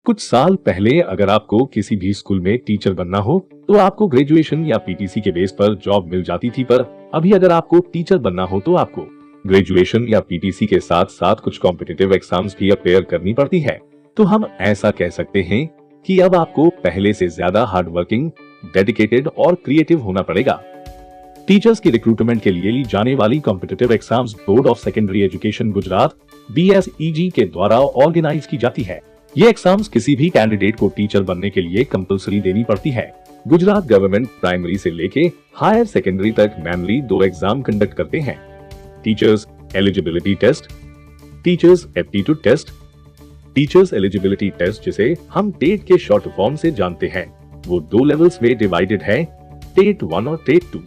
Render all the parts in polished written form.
कुछ साल पहले अगर आपको किसी भी स्कूल में टीचर बनना हो तो आपको ग्रेजुएशन या पीटीसी के बेस पर जॉब मिल जाती थी, पर अभी अगर आपको टीचर बनना हो तो आपको ग्रेजुएशन या पीटीसी के साथ साथ कुछ कॉम्पिटिटिव एग्जाम्स भी अपेयर करनी पड़ती है। तो हम ऐसा कह सकते हैं कि अब आपको पहले से ज्यादा हार्ड वर्किंग, डेडिकेटेड और क्रिएटिव होना पड़ेगा। टीचर्स की रिक्रूटमेंट के लिए ली जाने वाली competitive exams board of secondary education Gujarat BSEG के द्वारा ऑर्गेनाइज की जाती है। ये एग्जाम्स किसी भी कैंडिडेट को टीचर बनने के लिए कंपलसरी देनी पड़ती है। गुजरात गवर्नमेंट प्राइमरी से लेके हायर सेकेंडरी तक मैनली 2 एग्जाम कंडक्ट करते हैं। Teachers eligibility test, teachers aptitude test. Teachers eligibility test, जिसे हम टेट के शॉर्ट फॉर्म से जानते हैं, वो 2 लेवल्स में डिवाइडेड है, टेट 1 और टेट 2।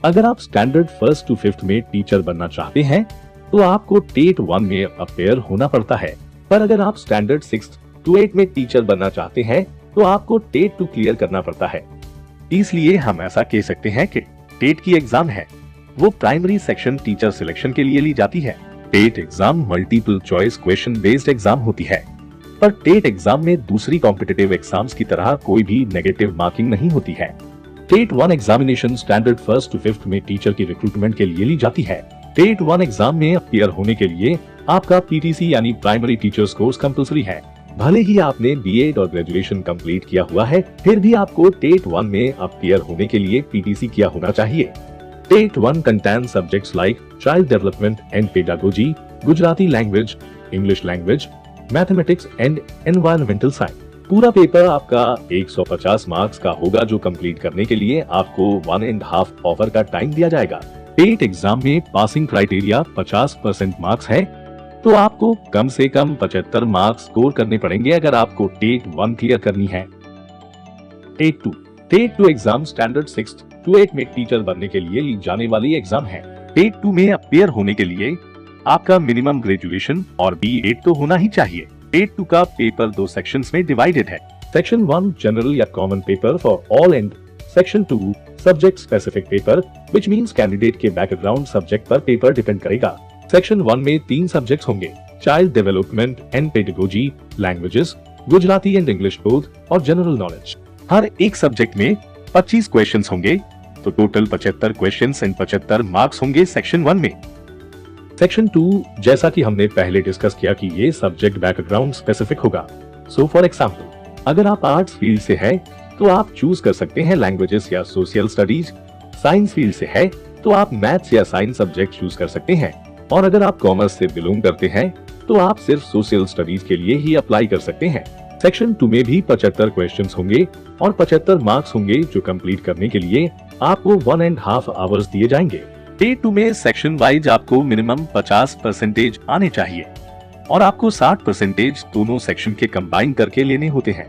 अगर आप स्टैंडर्ड 1st to 5th में टीचर बनना चाहते हैं तो आपको टेट 1 में अपेयर होना पड़ता है, पर अगर आप स्टैंडर्ड 6th to 8th में टीचर बनना चाहते हैं तो आपको टेट 2 क्लियर करना पड़ता है। इसलिए हम ऐसा कह सकते हैं कि टेट की एग्जाम है वो प्राइमरी सेक्शन टीचर सिलेक्शन के लिए ली जाती है। TET exam multiple choice question based exam होती है, पर टेट एग्जाम में दूसरी कॉम्पिटिटिव एग्जाम्स की तरह कोई भी नेगेटिव मार्किंग नहीं होती है। TET 1 examination standard 1st to 5th में टीचर की रिक्रूटमेंट के लिए ली जाती है। टेट 1 एग्जाम में अपियर होने के लिए आपका पीटीसी यानी प्राइमरी टीचर्स कोर्स कंपलसरी है। भले ही आपने बीएड और ग्रेजुएशन कंप्लीट किया हुआ है, फिर भी आपको टेट 1 में अपियर होने के लिए पीटीसी किया होना चाहिए। TET 1 contains subjects like child development and pedagogy, Gujarati language, English language, mathematics and environmental science। पूरा पेपर आपका 150 मार्क्स का होगा, जो कंप्लीट करने के लिए आपको 1.5 आवर का टाइम दिया जाएगा। टेट एग्जाम में पासिंग क्राइटेरिया 50% मार्क्स है, तो आपको कम से कम 75 मार्क्स स्कोर करने पड़ेंगे अगर आपको टेट 1 क्लियर करनी है। TET 2 exam standard 6th to 8th में टीचर बनने के लिए ली जाने वाली एग्जाम है। टेट 2 में अपियर होने के लिए आपका मिनिमम ग्रेजुएशन और B.Ed तो होना ही चाहिए। टेट 2 का पेपर 2 सेक्शंस में डिवाइडेड है। सेक्शन 1 जनरल या common paper for all and section 2 subject specific paper, which means candidate के बैकग्राउंड सब्जेक्ट पर पेपर डिपेंड करेगा। सेक्शन 1 में 3 सब्जेक्ट्स होंगे, child development and pedagogy, languages, Gujarati and English both और general knowledge. हर एक subject में 25 questions होंगे, तो टोटल 75 क्वेश्चंस एंड 75 मार्क्स होंगे सेक्शन 1 में। सेक्शन 2, जैसा कि हमने पहले डिस्कस किया कि ये सब्जेक्ट बैकग्राउंड स्पेसिफिक होगा। सो फॉर एग्जांपल, अगर आप आर्ट्स फील्ड से है तो आप चूज कर सकते हैं लैंग्वेजेस या सोशल स्टडीज। साइंस फील्ड से है तो आप मैथ्स या साइंस सब्जेक्ट चूज कर सकते हैं, और अगर आप कॉमर्स से बिलोंग करते हैं तो आप सिर्फ सोशल स्टडीज के लिए ही अप्लाई कर सकते हैं। सेक्शन 2 में भी 75 क्वेश्चंस होंगे और 75 मार्क्स होंगे, जो कंप्लीट करने के लिए आपको 1.5 आवर्स दिए जाएंगे। टेट 2 में सेक्शन वाइज आपको मिनिमम 50% आने चाहिए और आपको 60% दोनों सेक्शन के कंबाइन करके लेने होते हैं।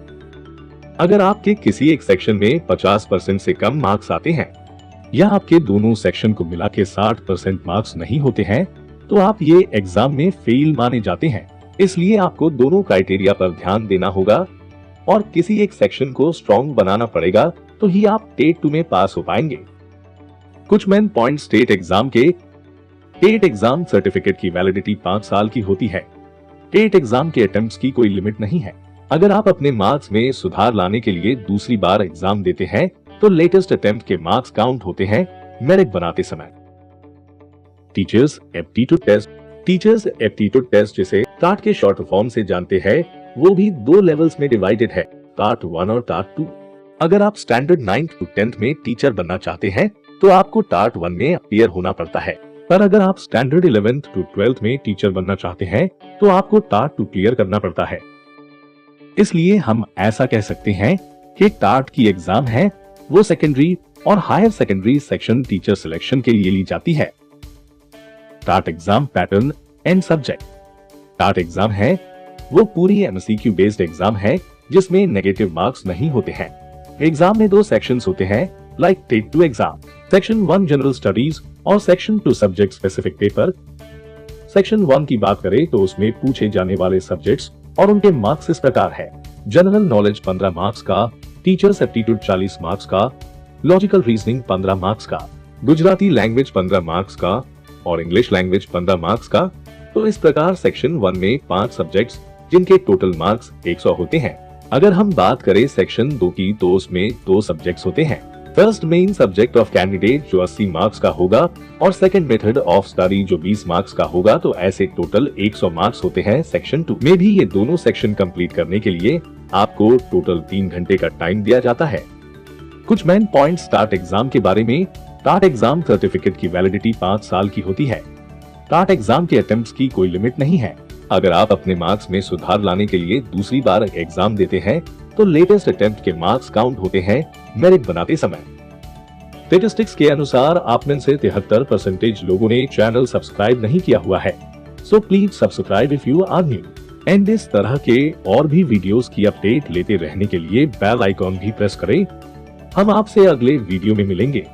अगर आपके किसी एक सेक्शन में 50% से कम मार्क्स आते हैं या आपके दोनों सेक्शन को मिला के 60% मार्क्स नहीं होते हैं तो आप ये एग्जाम में फेल माने जाते हैं। इसलिए आपको दोनों क्राइटेरिया पर ध्यान देना होगा और किसी एक सेक्शन को स्ट्रॉन्ग बनाना पड़ेगा, तो ही आप टेट 2 में पास हो पाएंगे। कुछ मेन पॉइंट्स टेट एग्जाम के। टेट एग्जाम सर्टिफिकेट की वैलिडिटी 5 साल की होती है। टेट एग्जाम के अटेम्प्ट्स की कोई लिमिट नहीं है। अगर आप अपने मार्क्स में सुधार लाने के लिए दूसरी बार एग्जाम देते हैं तो लेटेस्ट अटेम्प्ट के मार्क्स काउंट होते हैं मेरिट बनाते समय। Teachers aptitude test. Teachers aptitude test, जिसे टाट के शॉर्ट फॉर्म से जानते हैं, वो भी 2 लेवल्स में डिवाइडेड है, टाट 1 और टाट 2। अगर आप स्टैंडर्ड 9th to 10th में टीचर बनना चाहते हैं तो आपको टाट 1 में अपियर होना पड़ता है, पर अगर आप स्टैंडर्ड 11th to 12th में टीचर बनना चाहते हैं तो आपको टाट 2 क्लियर करना पड़ता है। इसलिए हम ऐसा कह सकते हैं कि टाट की एग्जाम है वो सेकेंडरी और higher secondary section teacher selection के लिए ली जाती है। TAT exam pattern and subject. TAT exam है वो पूरी MCQ बेस्ड एग्जाम है जिसमें नेगेटिव मार्क्स नहीं होते हैं। एग्जाम में 2 सेक्शंस होते हैं, like TET 2 exam. Section 1 general studies और section 2 subject specific paper. Section 1 की बात करें तो उसमें पूछे जाने वाले सब्जेक्ट्स और उनके मार्क्स इस प्रकार है। जनरल नॉलेज 15 मार्क्स का, टीचर्स एप्टीट्यूड 40 मार्क्स का, लॉजिकल रीजनिंग 15 मार्क्स का, गुजराती लैंग्वेज 15 मार्क्स का और इंग्लिश लैंग्वेज 15 मार्क्स का। तो इस प्रकार सेक्शन 1 में 5 सब्जेक्ट्स जिनके टोटल मार्क्स 100 होते हैं। अगर हम बात करें सेक्शन 2 की तो उसमें 2 सब्जेक्ट्स होते हैं। First main subject of candidate जो 80 मार्क्स का होगा और सेकंड मेथड ऑफ स्टडी जो 20 मार्क्स का होगा। तो ऐसे टोटल 100 मार्क्स होते हैं। सेक्शन 2 में भी ये दोनों सेक्शन कंप्लीट करने के लिए आपको टोटल 3 घंटे का टाइम दिया जाता है। कुछ मेन पॉइंट टाट एग्जाम के बारे में। टाट एग्जाम सर्टिफिकेट की वैलिडिटी 5 साल की होती है। टाट एग्जाम के अटेम्प्ट्स की कोई लिमिट नहीं है। अगर आप अपने मार्क्स में सुधार लाने के लिए दूसरी बार एग्जाम देते हैं तो लेटेस्ट अटेम्प्ट के मार्क्स काउंट होते हैं मेरिट बनाते समय। स्टैटिस्टिक्स के अनुसार आप में से 73% लोगों ने चैनल सब्सक्राइब नहीं किया हुआ है। So please subscribe if you are new and इस तरह के और भी वीडियोस की अपडेट लेते रहने के लिए बेल आइकॉन भी प्रेस करें। हम आपसे अगले वीडियो में मिलेंगे।